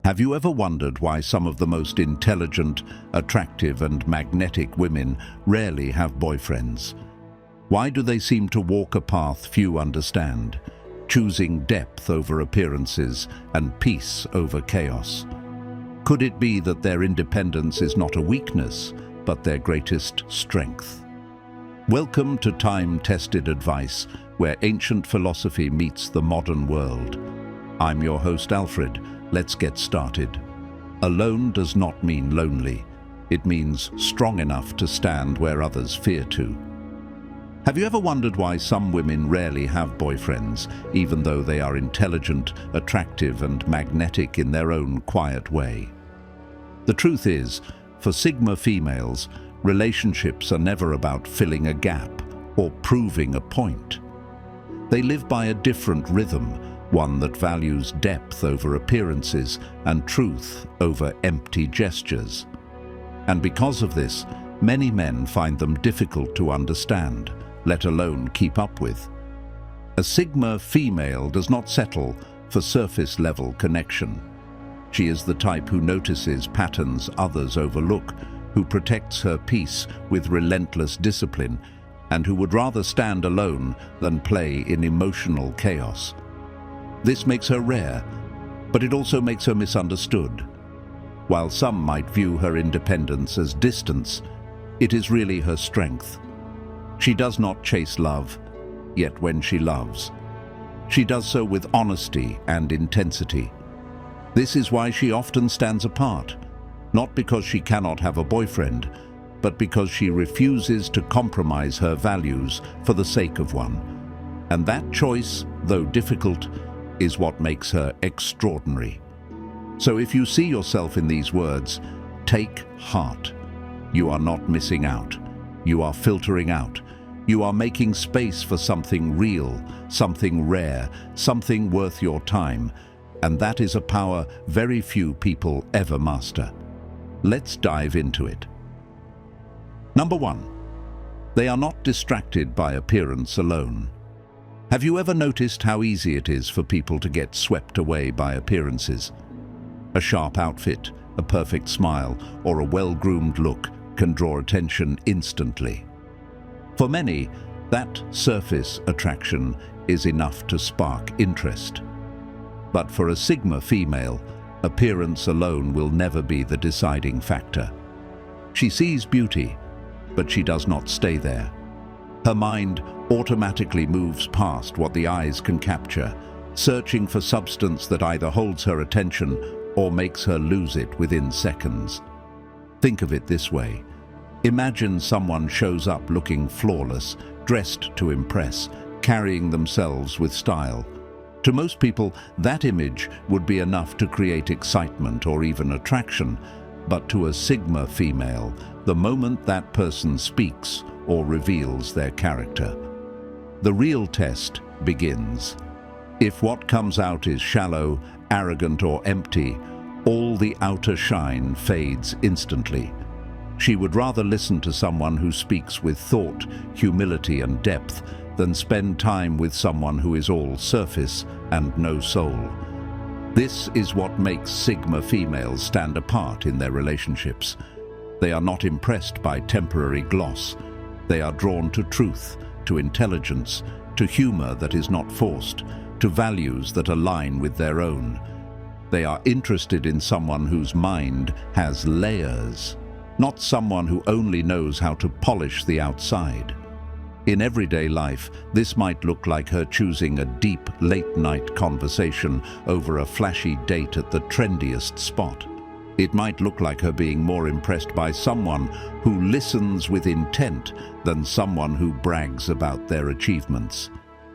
Have you ever wondered why some of the most intelligent, attractive and magnetic women rarely have boyfriends? Why do they seem to walk a path few understand, choosing depth over appearances and peace over chaos? Could it be that their independence is not a weakness, but their greatest strength? Welcome to time-tested advice, where ancient philosophy meets the modern world. I'm your host, Alfred. Let's get started. Alone does not mean lonely. It means strong enough to stand where others fear to. Have you ever wondered why some women rarely have boyfriends, even though they are intelligent, attractive, and magnetic in their own quiet way? The truth is, for Sigma females, relationships are never about filling a gap or proving a point. They live by a different rhythm, one that values depth over appearances and truth over empty gestures. And because of this, many men find them difficult to understand, let alone keep up with. A Sigma female does not settle for surface-level connection. She is the type who notices patterns others overlook, who protects her peace with relentless discipline, and who would rather stand alone than play in emotional chaos. This makes her rare, but it also makes her misunderstood. While some might view her independence as distance, it is really her strength. She does not chase love, yet when she loves, she does so with honesty and intensity. This is why she often stands apart, not because she cannot have a boyfriend, but because she refuses to compromise her values for the sake of one. And that choice, though difficult, is what makes her extraordinary. So if you see yourself in these words, take heart. You are not missing out. You are filtering out. You are making space for something real, something rare, something worth your time. And that is a power very few people ever master. Let's dive into it. Number 1. They are not distracted by appearance alone. Have you ever noticed how easy it is for people to get swept away by appearances? A sharp outfit, a perfect smile, or a well-groomed look can draw attention instantly. For many, that surface attraction is enough to spark interest. But for a Sigma female, appearance alone will never be the deciding factor. She sees beauty, but she does not stay there. Her mind automatically moves past what the eyes can capture, searching for substance that either holds her attention or makes her lose it within seconds. Think of it this way. Imagine someone shows up looking flawless, dressed to impress, carrying themselves with style. To most people, that image would be enough to create excitement or even attraction, but to a Sigma female, the moment that person speaks or reveals their character, the real test begins. If what comes out is shallow, arrogant, or empty, all the outer shine fades instantly. She would rather listen to someone who speaks with thought, humility, and depth than spend time with someone who is all surface and no soul. This is what makes Sigma females stand apart in their relationships. They are not impressed by temporary gloss. They are drawn to truth, to intelligence, to humor that is not forced, to values that align with their own. They are interested in someone whose mind has layers, not someone who only knows how to polish the outside. In everyday life, this might look like her choosing a deep, late-night conversation over a flashy date at the trendiest spot. It might look like her being more impressed by someone who listens with intent than someone who brags about their achievements.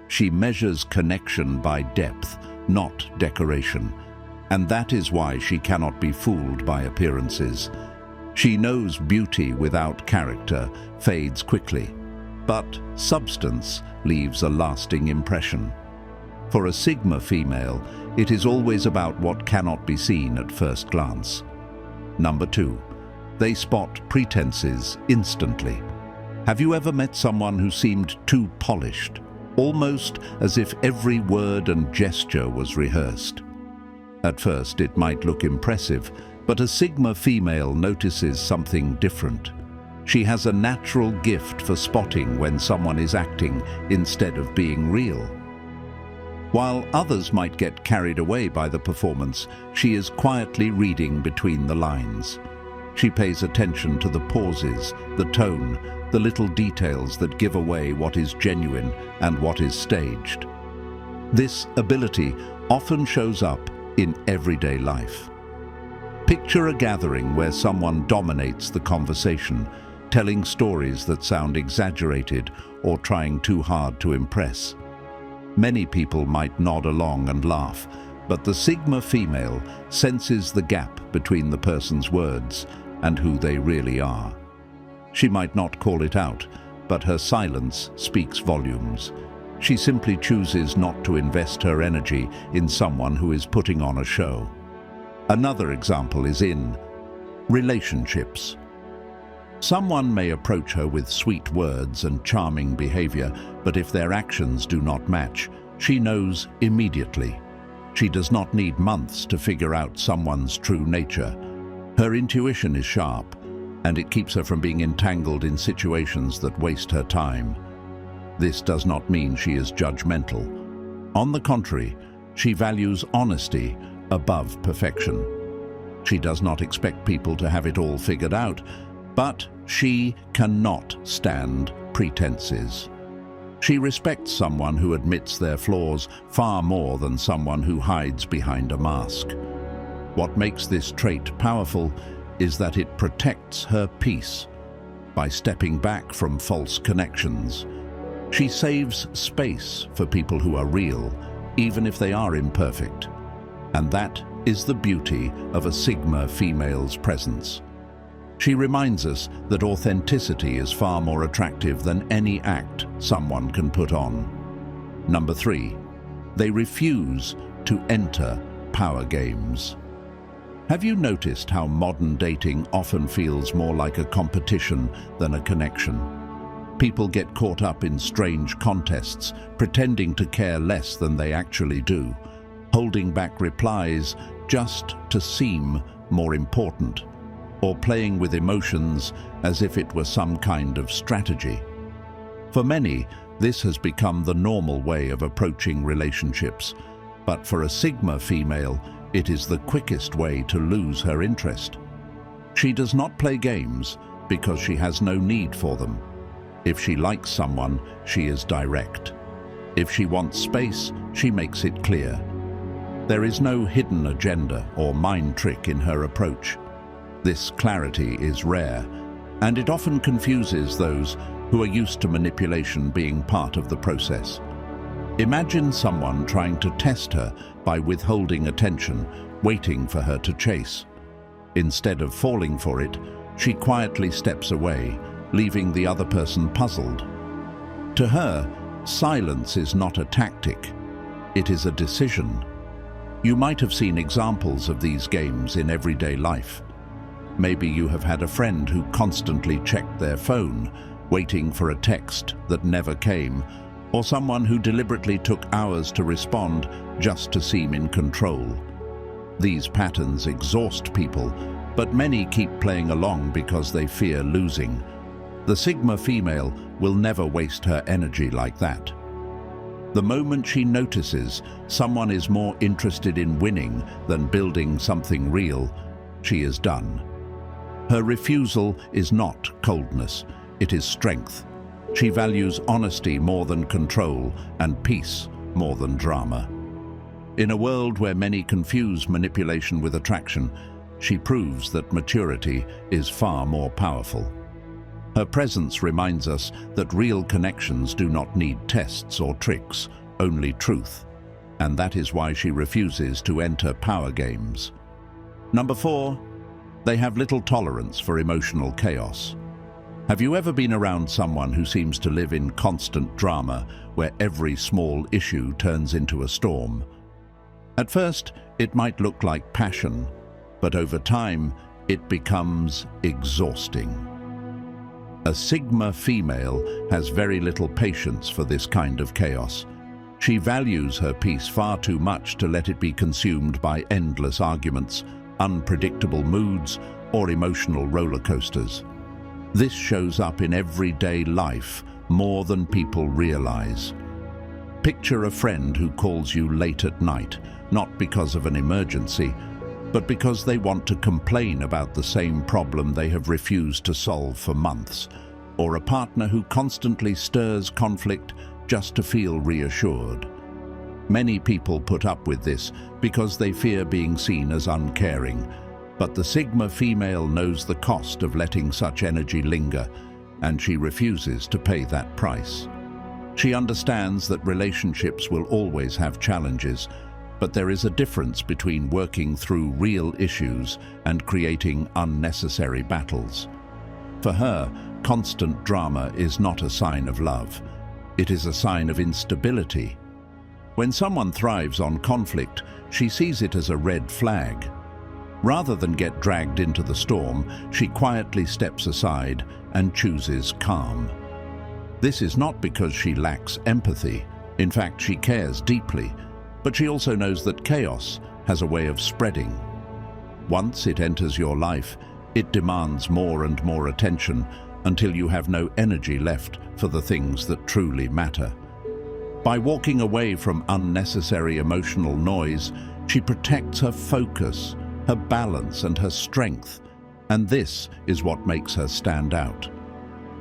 She measures connection by depth, not decoration. And that is why she cannot be fooled by appearances. She knows beauty without character fades quickly, but substance leaves a lasting impression. For a Sigma female, it is always about what cannot be seen at first glance. Number 2, they spot pretenses instantly. Have you ever met someone who seemed too polished, almost as if every word and gesture was rehearsed? At first, it might look impressive, but a Sigma female notices something different. She has a natural gift for spotting when someone is acting instead of being real. While others might get carried away by the performance, she is quietly reading between the lines. She pays attention to the pauses, the tone, the little details that give away what is genuine and what is staged. This ability often shows up in everyday life. Picture a gathering where someone dominates the conversation, telling stories that sound exaggerated or trying too hard to impress. Many people might nod along and laugh, but the Sigma female senses the gap between the person's words and who they really are. She might not call it out, but her silence speaks volumes. She simply chooses not to invest her energy in someone who is putting on a show. Another example is in relationships. Someone may approach her with sweet words and charming behavior, but if their actions do not match, she knows immediately. She does not need months to figure out someone's true nature. Her intuition is sharp, and it keeps her from being entangled in situations that waste her time. This does not mean she is judgmental. On the contrary, she values honesty above perfection. She does not expect people to have it all figured out, but she cannot stand pretenses. She respects someone who admits their flaws far more than someone who hides behind a mask. What makes this trait powerful is that it protects her peace. By stepping back from false connections, she saves space for people who are real, even if they are imperfect. And that is the beauty of a Sigma female's presence. She reminds us that authenticity is far more attractive than any act someone can put on. Number 3, they refuse to enter power games. Have you noticed how modern dating often feels more like a competition than a connection? People get caught up in strange contests, pretending to care less than they actually do, holding back replies just to seem more important, or playing with emotions as if it were some kind of strategy. For many, this has become the normal way of approaching relationships, but for a Sigma female, it is the quickest way to lose her interest. She does not play games because she has no need for them. If she likes someone, she is direct. If she wants space, she makes it clear. There is no hidden agenda or mind trick in her approach. This clarity is rare, and it often confuses those who are used to manipulation being part of the process. Imagine someone trying to test her by withholding attention, waiting for her to chase. Instead of falling for it, she quietly steps away, leaving the other person puzzled. To her, silence is not a tactic, it is a decision. You might have seen examples of these games in everyday life. Maybe you have had a friend who constantly checked their phone, waiting for a text that never came, or someone who deliberately took hours to respond just to seem in control. These patterns exhaust people, but many keep playing along because they fear losing. The Sigma female will never waste her energy like that. The moment she notices someone is more interested in winning than building something real, she is done. Her refusal is not coldness, it is strength. She values honesty more than control and peace more than drama. In a world where many confuse manipulation with attraction, she proves that maturity is far more powerful. Her presence reminds us that real connections do not need tests or tricks, only truth. And that is why she refuses to enter power games. Number 4, they have little tolerance for emotional chaos. Have you ever been around someone who seems to live in constant drama, where every small issue turns into a storm? At first, it might look like passion, but over time, it becomes exhausting. A Sigma female has very little patience for this kind of chaos. She values her peace far too much to let it be consumed by endless arguments, unpredictable moods, or emotional roller coasters. This shows up in everyday life more than people realize. Picture a friend who calls you late at night, not because of an emergency, but because they want to complain about the same problem they have refused to solve for months, or a partner who constantly stirs conflict just to feel reassured. Many people put up with this because they fear being seen as uncaring, but the Sigma female knows the cost of letting such energy linger, and she refuses to pay that price. She understands that relationships will always have challenges, but there is a difference between working through real issues and creating unnecessary battles. For her, constant drama is not a sign of love. It is a sign of instability. When someone thrives on conflict, she sees it as a red flag. Rather than get dragged into the storm, she quietly steps aside and chooses calm. This is not because she lacks empathy. In fact, she cares deeply, but she also knows that chaos has a way of spreading. Once it enters your life, it demands more and more attention until you have no energy left for the things that truly matter. By walking away from unnecessary emotional noise, she protects her focus, her balance, and her strength, and this is what makes her stand out.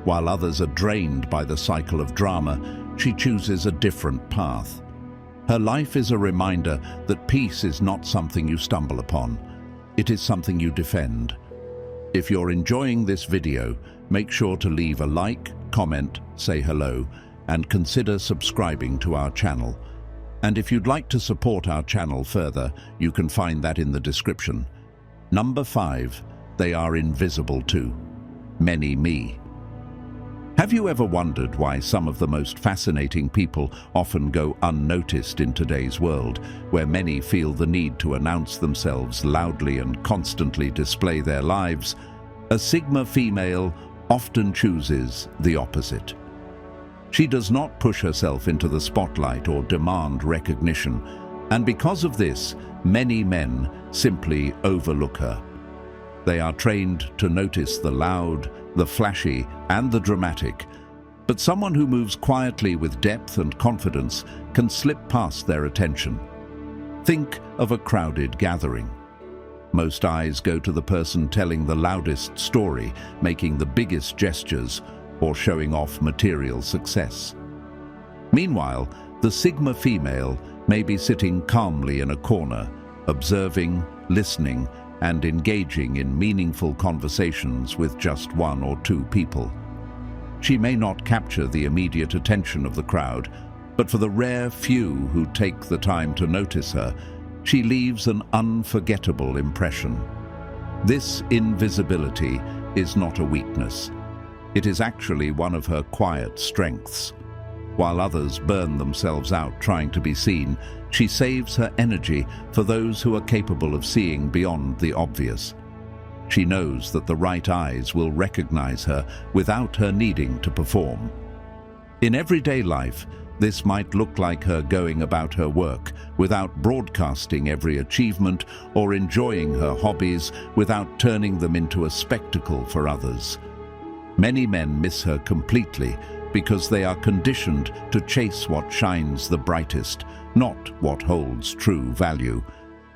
While others are drained by the cycle of drama, she chooses a different path. Her life is a reminder that peace is not something you stumble upon. It is something you defend. If you're enjoying this video, make sure to leave a like, comment, say hello, and consider subscribing to our channel. And if you'd like to support our channel further, you can find that in the description. Number 5, they are invisible to many me. Have you ever wondered why some of the most fascinating people often go unnoticed in today's world, where many feel the need to announce themselves loudly and constantly display their lives? A Sigma female often chooses the opposite. She does not push herself into the spotlight or demand recognition, and because of this, many men simply overlook her. They are trained to notice the loud, the flashy, and the dramatic, but someone who moves quietly with depth and confidence can slip past their attention. Think of a crowded gathering. Most eyes go to the person telling the loudest story, making the biggest gestures, or showing off material success. Meanwhile, the Sigma female may be sitting calmly in a corner, observing, listening, and engaging in meaningful conversations with just one or two people. She may not capture the immediate attention of the crowd, but for the rare few who take the time to notice her, she leaves an unforgettable impression. This invisibility is not a weakness. It is actually one of her quiet strengths. While others burn themselves out trying to be seen, she saves her energy for those who are capable of seeing beyond the obvious. She knows that the right eyes will recognize her without her needing to perform. In everyday life, this might look like her going about her work without broadcasting every achievement, or enjoying her hobbies without turning them into a spectacle for others. Many men miss her completely because they are conditioned to chase what shines the brightest, not what holds true value.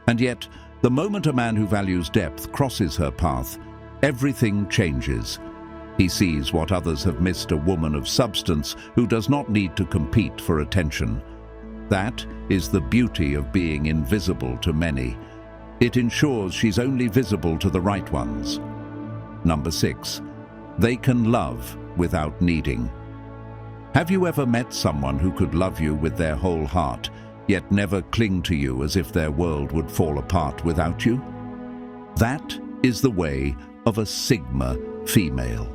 And yet, the moment a man who values depth crosses her path, everything changes. He sees what others have missed: a woman of substance who does not need to compete for attention. That is the beauty of being invisible to many. It ensures she's only visible to the right ones. Number 6, they can love without needing. Have you ever met someone who could love you with their whole heart, yet never cling to you as if their world would fall apart without you? That is the way of a Sigma female.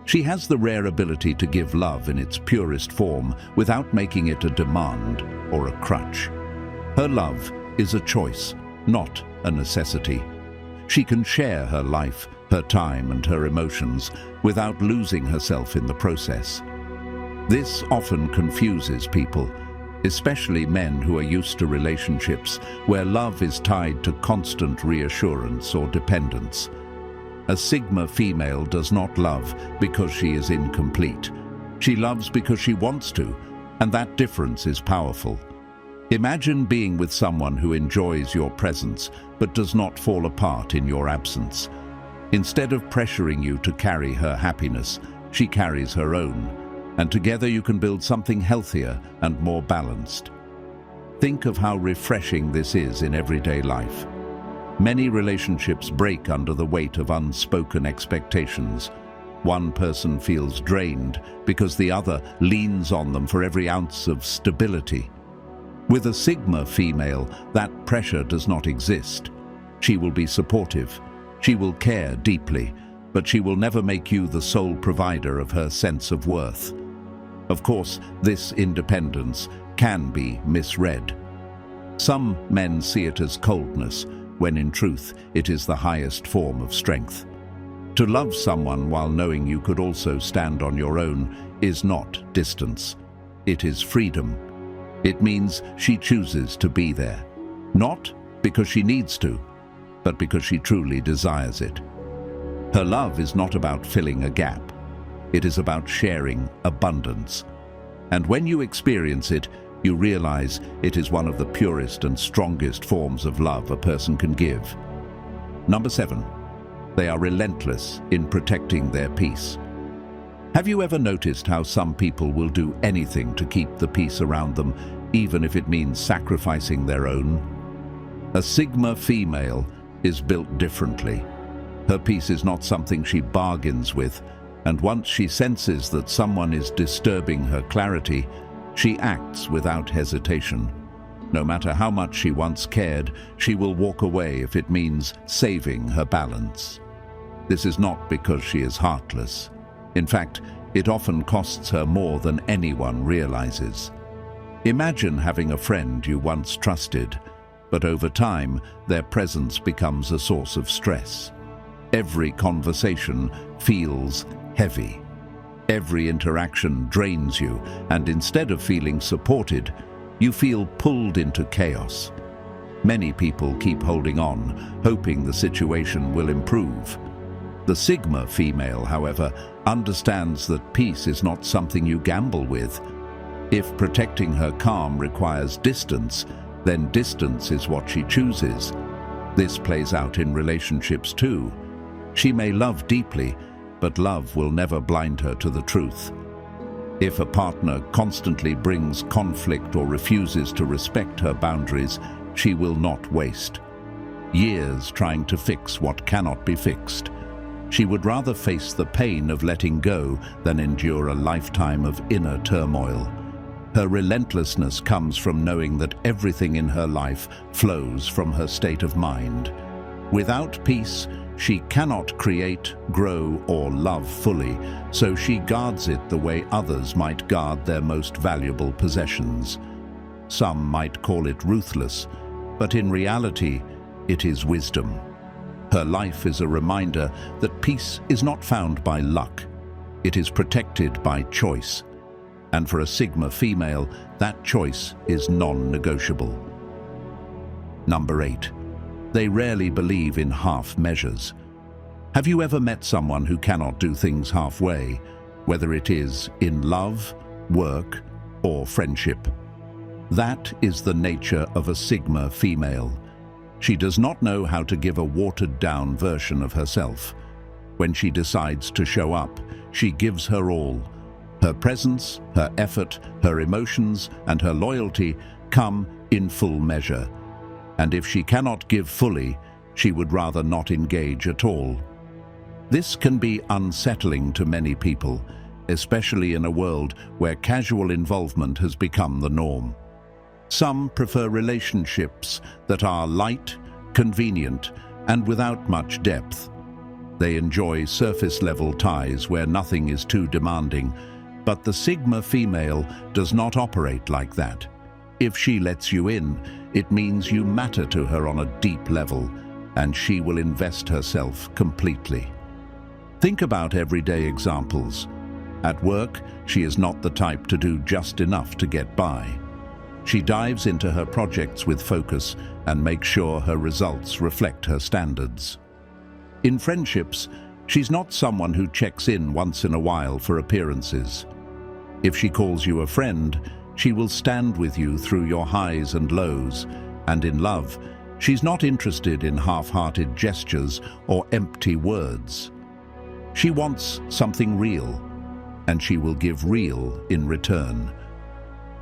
She has the rare ability to give love in its purest form without making it a demand or a crutch. Her love is a choice, not a necessity. She can share her life, her time, and her emotions without losing herself in the process. This often confuses people, especially men who are used to relationships where love is tied to constant reassurance or dependence. A Sigma female does not love because she is incomplete. She loves because she wants to, and that difference is powerful. Imagine being with someone who enjoys your presence but does not fall apart in your absence. Instead of pressuring you to carry her happiness, she carries her own, and together you can build something healthier and more balanced. Think of how refreshing this is in everyday life. Many relationships break under the weight of unspoken expectations. One person feels drained because the other leans on them for every ounce of stability. With a Sigma female, that pressure does not exist. She will be supportive. She will care deeply, but she will never make you the sole provider of her sense of worth. Of course, this independence can be misread. Some men see it as coldness, when in truth it is the highest form of strength. To love someone while knowing you could also stand on your own is not distance. It is freedom. It means she chooses to be there, not because she needs to, but because she truly desires it. Her love is not about filling a gap. It is about sharing abundance. And when you experience it, you realize it is one of the purest and strongest forms of love a person can give. Number 7, they are relentless in protecting their peace. Have you ever noticed how some people will do anything to keep the peace around them, even if it means sacrificing their own? A Sigma female is built differently. Her peace is not something she bargains with, and once she senses that someone is disturbing her clarity, she acts without hesitation. No matter how much she once cared, she will walk away if it means saving her balance. This is not because she is heartless. In fact, it often costs her more than anyone realizes. Imagine having a friend you once trusted, but over time, their presence becomes a source of stress. Every conversation feels heavy. Every interaction drains you, and instead of feeling supported, you feel pulled into chaos. Many people keep holding on, hoping the situation will improve. The Sigma female, however, understands that peace is not something you gamble with. If protecting her calm requires distance, then distance is what she chooses. This plays out in relationships too. She may love deeply, but love will never blind her to the truth. If a partner constantly brings conflict or refuses to respect her boundaries, she will not waste years trying to fix what cannot be fixed. She would rather face the pain of letting go than endure a lifetime of inner turmoil. Her relentlessness comes from knowing that everything in her life flows from her state of mind. Without peace, she cannot create, grow, or love fully, so she guards it the way others might guard their most valuable possessions. Some might call it ruthless, but in reality, it is wisdom. Her life is a reminder that peace is not found by luck. It is protected by choice. And for a Sigma female, that choice is non-negotiable. Number 8. They rarely believe in half measures. Have you ever met someone who cannot do things halfway, whether it is in love, work, or friendship? That is the nature of a Sigma female. She does not know how to give a watered-down version of herself. When she decides to show up, she gives her all. Her presence, her effort, her emotions, and her loyalty come in full measure. And if she cannot give fully, she would rather not engage at all. This can be unsettling to many people, especially in a world where casual involvement has become the norm. Some prefer relationships that are light, convenient, and without much depth. They enjoy surface-level ties where nothing is too demanding, but the Sigma female does not operate like that. If she lets you in, it means you matter to her on a deep level, and she will invest herself completely. Think about everyday examples. At work, she is not the type to do just enough to get by. She dives into her projects with focus and makes sure her results reflect her standards. In friendships, she's not someone who checks in once in a while for appearances. If she calls you a friend, she will stand with you through your highs and lows. And in love, she's not interested in half-hearted gestures or empty words. She wants something real, and she will give real in return.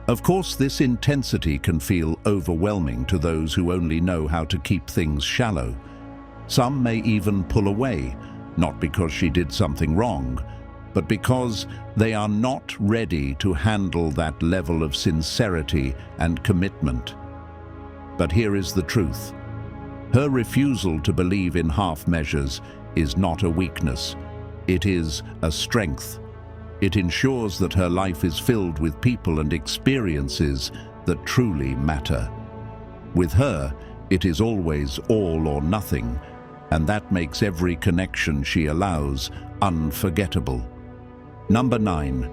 Of course, this intensity can feel overwhelming to those who only know how to keep things shallow. Some may even pull away, not because she did something wrong, but because they are not ready to handle that level of sincerity and commitment. But here is the truth. Her refusal to believe in half measures is not a weakness. It is a strength. It ensures that her life is filled with people and experiences that truly matter. With her, it is always all or nothing, and that makes every connection she allows unforgettable. Number 9.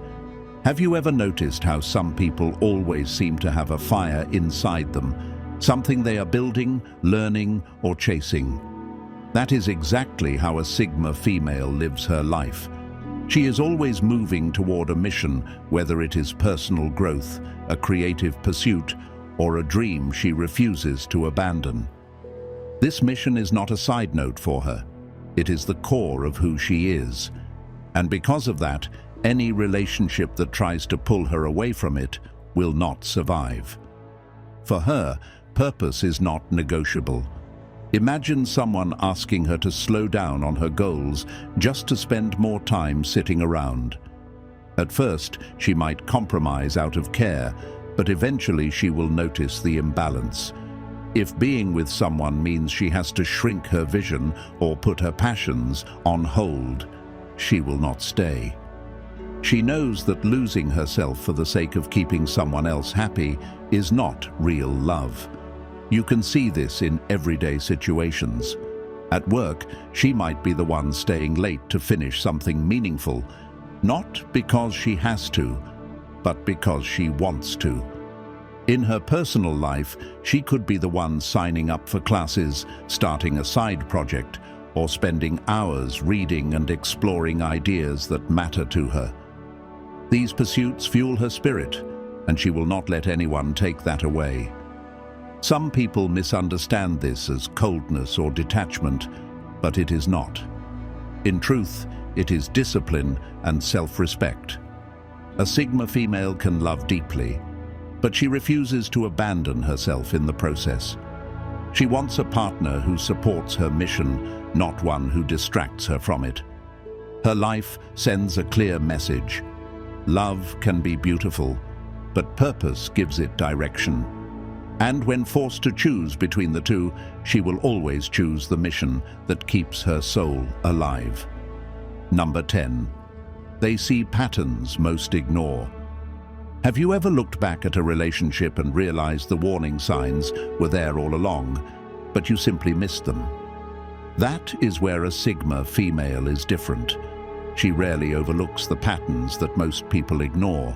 Have you ever noticed how some people always seem to have a fire inside them, something they are building, learning, or chasing? That is exactly how a Sigma female lives her life. She is always moving toward a mission, whether it is personal growth, a creative pursuit, or a dream she refuses to abandon. This mission is not a side note for her. It is the core of who she is. And because of that, any relationship that tries to pull her away from it will not survive. For her, purpose is not negotiable. Imagine someone asking her to slow down on her goals just to spend more time sitting around. At first, she might compromise out of care, but eventually she will notice the imbalance. If being with someone means she has to shrink her vision or put her passions on hold, she will not stay. She knows that losing herself for the sake of keeping someone else happy is not real love. You can see this in everyday situations. At work, she might be the one staying late to finish something meaningful, not because she has to, but because she wants to. In her personal life, she could be the one signing up for classes, starting a side project, or spending hours reading and exploring ideas that matter to her. These pursuits fuel her spirit, and she will not let anyone take that away. Some people misunderstand this as coldness or detachment, but it is not. In truth, it is discipline and self-respect. A Sigma female can love deeply, but she refuses to abandon herself in the process. She wants a partner who supports her mission, not one who distracts her from it. Her life sends a clear message. Love can be beautiful, but purpose gives it direction. And when forced to choose between the two, she will always choose the mission that keeps her soul alive. Number 10. They see patterns most ignore. Have you ever looked back at a relationship and realized the warning signs were there all along, but you simply missed them? That is where a Sigma female is different. She rarely overlooks the patterns that most people ignore.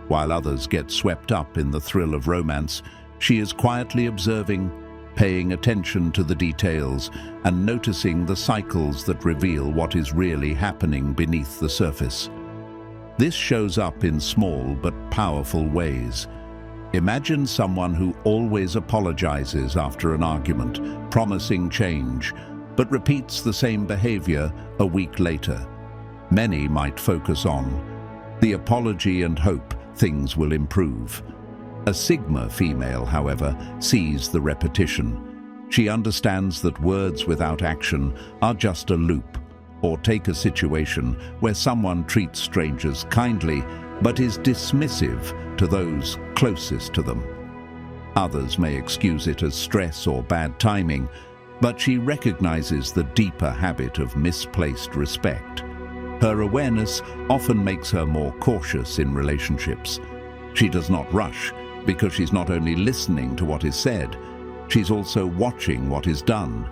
While others get swept up in the thrill of romance, she is quietly observing, paying attention to the details, and noticing the cycles that reveal what is really happening beneath the surface. This shows up in small but powerful ways. Imagine someone who always apologizes after an argument, promising change, but repeats the same behavior a week later. Many might focus on the apology and hope things will improve. A Sigma female, however, sees the repetition. She understands that words without action are just a loop. Or take a situation where someone treats strangers kindly but is dismissive to those closest to them. Others may excuse it as stress or bad timing, but she recognizes the deeper habit of misplaced respect. Her awareness often makes her more cautious in relationships. She does not rush because she's not only listening to what is said, she's also watching what is done.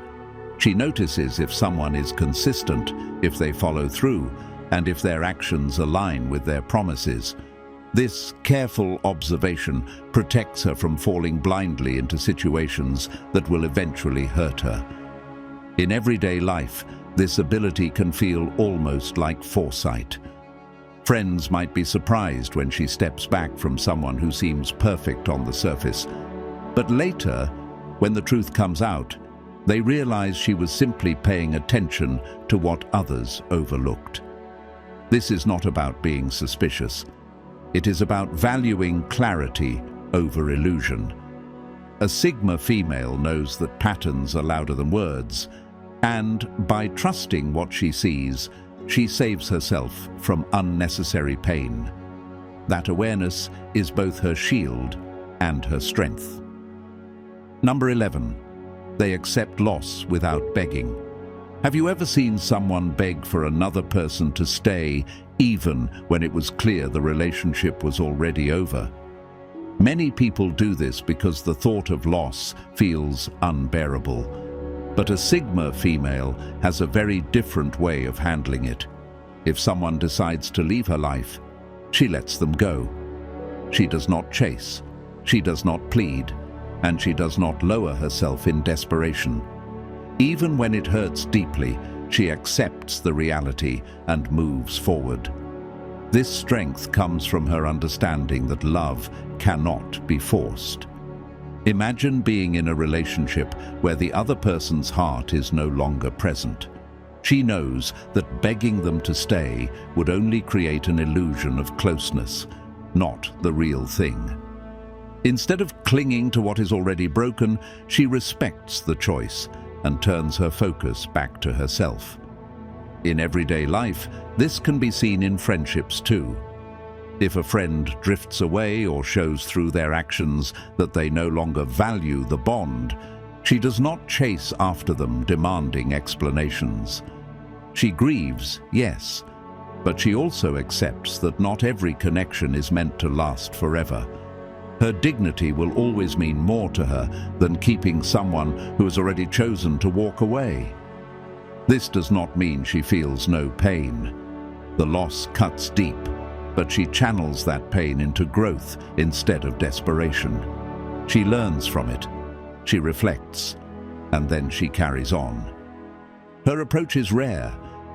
She notices if someone is consistent, if they follow through, and if their actions align with their promises. This careful observation protects her from falling blindly into situations that will eventually hurt her. In everyday life, this ability can feel almost like foresight. Friends might be surprised when she steps back from someone who seems perfect on the surface, but later, when the truth comes out, they realize she was simply paying attention to what others overlooked. This is not about being suspicious. It is about valuing clarity over illusion. A Sigma female knows that patterns are louder than words, and by trusting what she sees, she saves herself from unnecessary pain. That awareness is both her shield and her strength. Number 11. They accept loss without begging. Have you ever seen someone beg for another person to stay even when it was clear the relationship was already over? Many people do this because the thought of loss feels unbearable. But a Sigma female has a very different way of handling it. If someone decides to leave her life, she lets them go. She does not chase, she does not plead, and she does not lower herself in desperation. Even when it hurts deeply, she accepts the reality and moves forward. This strength comes from her understanding that love cannot be forced. Imagine being in a relationship where the other person's heart is no longer present. She knows that begging them to stay would only create an illusion of closeness, not the real thing. Instead of clinging to what is already broken, she respects the choice and turns her focus back to herself. In everyday life, this can be seen in friendships too. If a friend drifts away or shows through their actions that they no longer value the bond, she does not chase after them demanding explanations. She grieves, yes, but she also accepts that not every connection is meant to last forever. Her dignity will always mean more to her than keeping someone who has already chosen to walk away. This does not mean she feels no pain. The loss cuts deep, but she channels that pain into growth instead of desperation. She learns from it, she reflects, and then she carries on. Her approach is rare,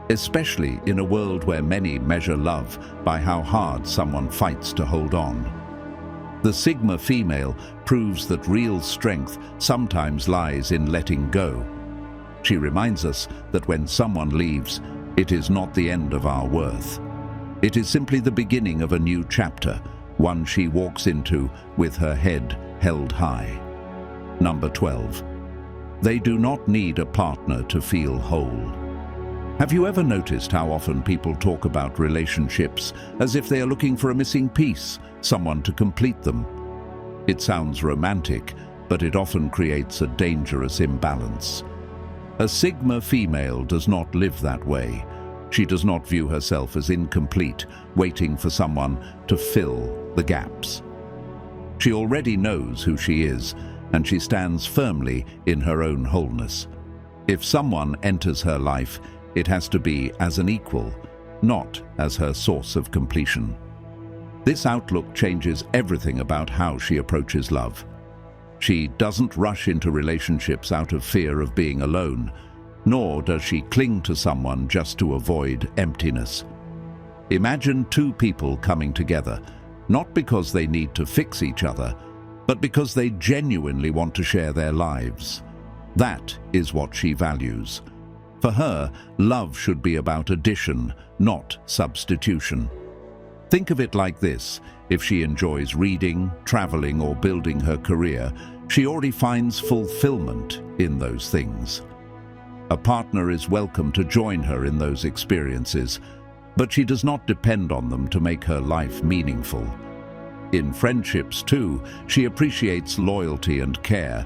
especially in a world where many measure love by how hard someone fights to hold on. The Sigma female proves that real strength sometimes lies in letting go. She reminds us that when someone leaves, it is not the end of our worth. It is simply the beginning of a new chapter, one she walks into with her head held high. Number 12. They do not need a partner to feel whole. Have you ever noticed how often people talk about relationships as if they are looking for a missing piece, someone to complete them? It sounds romantic, but it often creates a dangerous imbalance. A Sigma female does not live that way. She does not view herself as incomplete, waiting for someone to fill the gaps. She already knows who she is, and she stands firmly in her own wholeness. If someone enters her life, it has to be as an equal, not as her source of completion. This outlook changes everything about how she approaches love. She doesn't rush into relationships out of fear of being alone, nor does she cling to someone just to avoid emptiness. Imagine two people coming together, not because they need to fix each other, but because they genuinely want to share their lives. That is what she values. For her, love should be about addition, not substitution. Think of it like this: if she enjoys reading, traveling, or building her career, she already finds fulfillment in those things. A partner is welcome to join her in those experiences, but she does not depend on them to make her life meaningful. In friendships, too, she appreciates loyalty and care,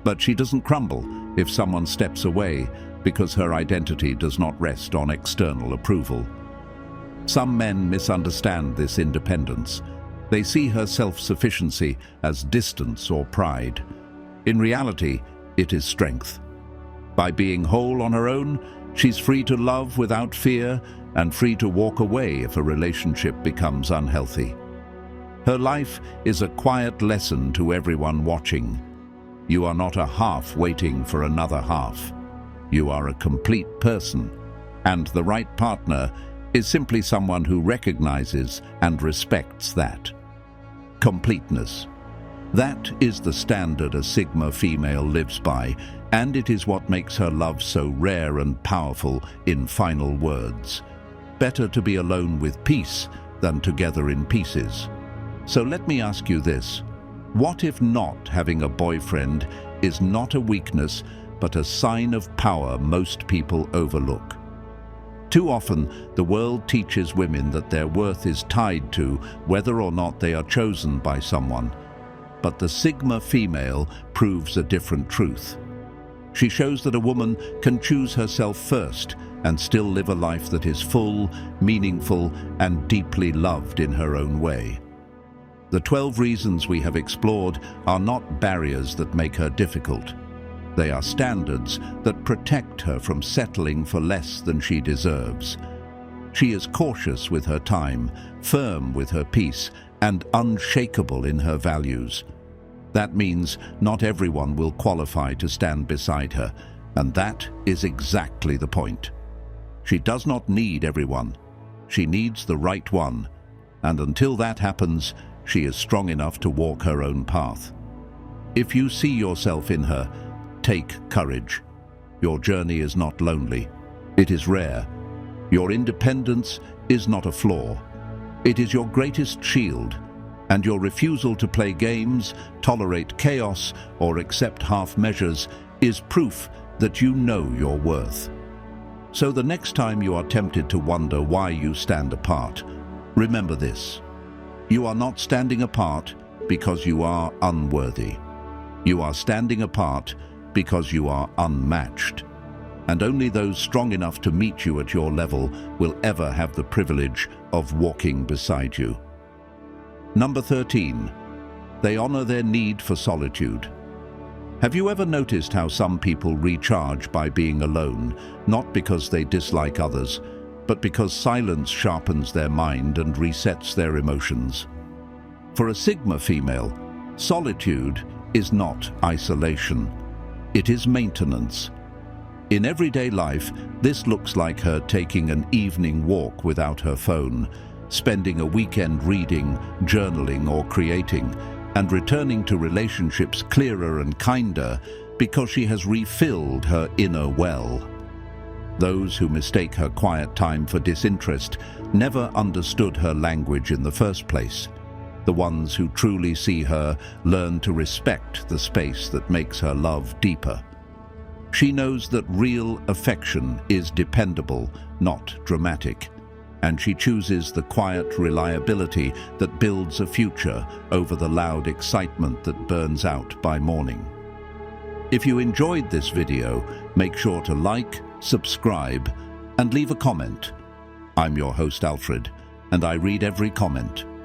but she doesn't crumble if someone steps away because her identity does not rest on external approval. Some men misunderstand this independence. They see her self-sufficiency as distance or pride. In reality, it is strength. By being whole on her own, she's free to love without fear and free to walk away if a relationship becomes unhealthy. Her life is a quiet lesson to everyone watching. You are not a half waiting for another half. You are a complete person, and the right partner is simply someone who recognizes and respects that. Completeness. That is the standard a Sigma female lives by, and it is what makes her love so rare and powerful. In final words, better to be alone with peace than together in pieces. So let me ask you this: what if not having a boyfriend is not a weakness, but a sign of power most people overlook? Too often, the world teaches women that their worth is tied to whether or not they are chosen by someone. But the Sigma female proves a different truth. She shows that a woman can choose herself first and still live a life that is full, meaningful, and deeply loved in her own way. The 12 reasons we have explored are not barriers that make her difficult. They are standards that protect her from settling for less than she deserves. She is cautious with her time, firm with her peace, and unshakable in her values. That means not everyone will qualify to stand beside her, and that is exactly the point. She does not need everyone. She needs the right one, and until that happens, she is strong enough to walk her own path. If you see yourself in her, take courage. Your journey is not lonely. It is rare. Your independence is not a flaw. It is your greatest shield, and your refusal to play games, tolerate chaos, or accept half measures is proof that you know your worth. So the next time you are tempted to wonder why you stand apart, remember this: you are not standing apart because you are unworthy. You are standing apart because you are unmatched. And only those strong enough to meet you at your level will ever have the privilege of walking beside you. Number 13, they honor their need for solitude. Have you ever noticed how some people recharge by being alone, not because they dislike others, but because silence sharpens their mind and resets their emotions? For a Sigma female, solitude is not isolation. It is maintenance. In everyday life, this looks like her taking an evening walk without her phone, spending a weekend reading, journaling, or creating, and returning to relationships clearer and kinder because she has refilled her inner well. Those who mistake her quiet time for disinterest never understood her language in the first place. The ones who truly see her learn to respect the space that makes her love deeper. She knows that real affection is dependable, not dramatic, and she chooses the quiet reliability that builds a future over the loud excitement that burns out by morning. If you enjoyed this video, make sure to like, subscribe, and leave a comment. I'm your host, Alfred, and I read every comment.